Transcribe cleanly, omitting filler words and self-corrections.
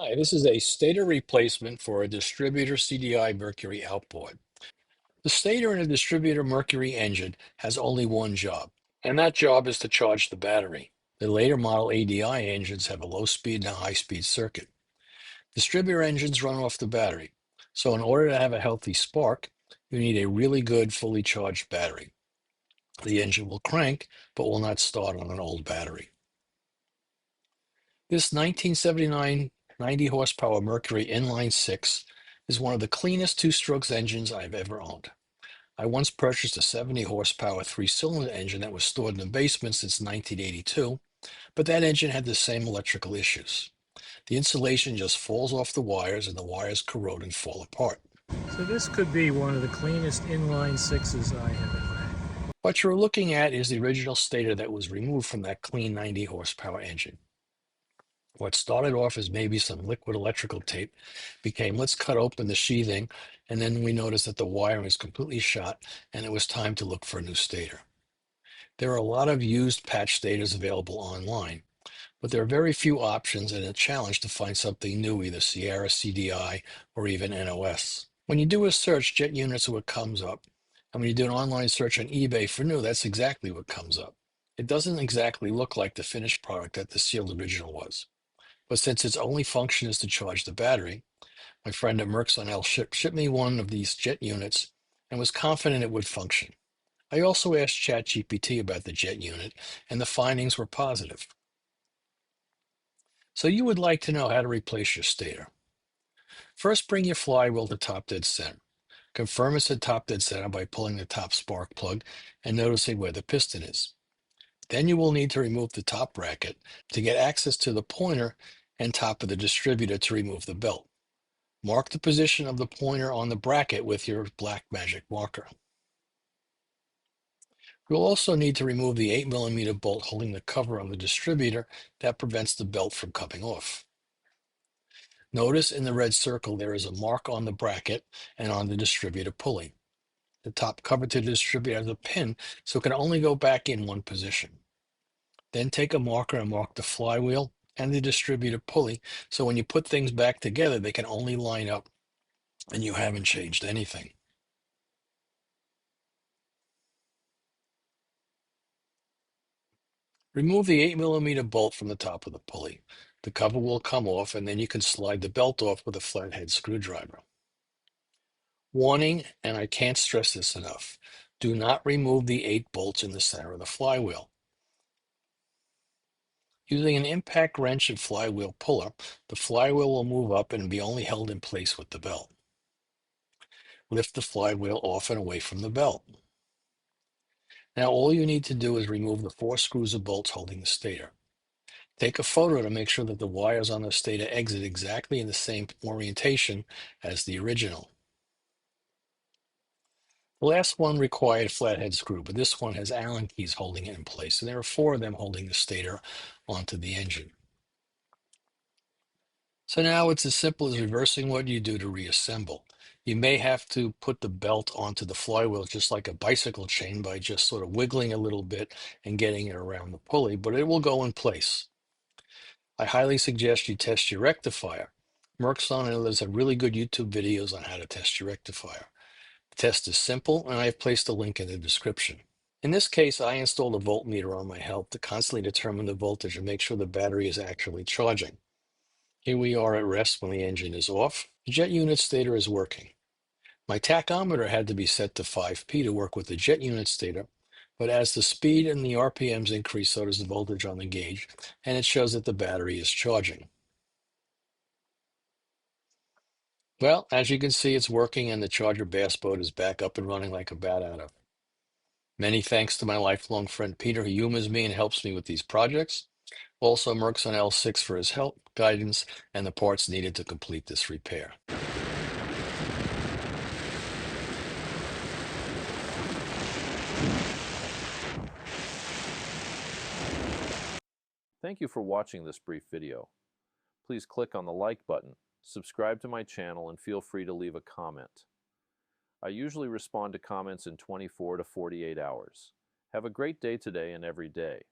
Hi, this is a stator replacement for a distributor CDI Mercury outboard. The stator in a distributor Mercury engine has only one job, and that job is to charge the battery. The later model ADI engines have a low speed and a high speed circuit. Distributor engines run off the battery, so in order to have a healthy spark, you need a really good fully charged battery. The engine will crank, but will not start on an old battery. This 1979 90 horsepower Mercury inline six is one of the cleanest two-strokes engines I've ever owned. I once purchased a 70 horsepower three-cylinder engine that was stored in the basement since 1982, but that engine had the same electrical issues. The insulation just falls off the wires and the wires corrode and fall apart. So this could be one of the cleanest inline sixes I have ever had. What you're looking at is the original stator that was removed from that clean 90 horsepower engine. What started off as maybe some liquid electrical tape became, let's cut open the sheathing, and then we noticed that the wiring was completely shot and it was time to look for a new stator. There are a lot of used patch stators available online, but there are very few options and a challenge to find something new, either Sierra, CDI, or even NOS. When you do a search, jet units are what comes up. And when you do an online search on eBay for new, that's exactly what comes up. It doesn't exactly look like the finished product that the sealed original was. But since its only function is to charge the battery, my friend at Merck's on L shipped me one of these jet units and was confident it would function. I also asked ChatGPT about the jet unit, and the findings were positive. So you would like to know how to replace your stator. First, bring your flywheel to top dead center. Confirm it's at top dead center by pulling the top spark plug and noticing where the piston is. Then you will need to remove the top bracket to get access to the pointer and top of the distributor to remove the belt. Mark the position of the pointer on the bracket with your black magic marker. You'll also need to remove the 8mm bolt holding the cover on the distributor that prevents the belt from coming off. Notice in the red circle there is a mark on the bracket and on the distributor pulley. The top cover to the distributor has a pin, so it can only go back in one position. Then take a marker and mark the flywheel and the distributor pulley, so when you put things back together, they can only line up and you haven't changed anything. Remove the 8mm bolt from the top of the pulley. The cover will come off, and then you can slide the belt off with a flathead screwdriver. Warning, and I can't stress this enough, do not remove the 8 bolts in the center of the flywheel. Using an impact wrench and flywheel puller, the flywheel will move up and be only held in place with the belt. Lift the flywheel off and away from the belt. Now all you need to do is remove the 4 screws or bolts holding the stator. Take a photo to make sure that the wires on the stator exit exactly in the same orientation as the original. The last one required a flathead screw, but this one has Allen keys holding it in place, and there are 4 of them holding the stator onto the engine. So now it's as simple as reversing what you do to reassemble. You may have to put the belt onto the flywheel just like a bicycle chain by just sort of wiggling a little bit and getting it around the pulley, but it will go in place. I highly suggest you test your rectifier. Merck's and others have really good YouTube videos on how to test your rectifier. The test is simple, and I have placed a link in the description. In this case, I installed a voltmeter on my help to constantly determine the voltage and make sure the battery is actually charging. Here we are at rest when the engine is off. The jet unit stator is working. My tachometer had to be set to 5P to work with the jet unit stator, but as the speed and the RPMs increase, so does the voltage on the gauge, and it shows that the battery is charging. Well, as you can see, it's working and the charger bass boat is back up and running like a bat out of. Many thanks to my lifelong friend Peter, who humors me and helps me with these projects. Also, Merck's on L6 for his help, guidance, and the parts needed to complete this repair. Thank you for watching this brief video. Please click on the like button, subscribe to my channel, and feel free to leave a comment. I usually respond to comments in 24 to 48 hours. Have a great day today and every day.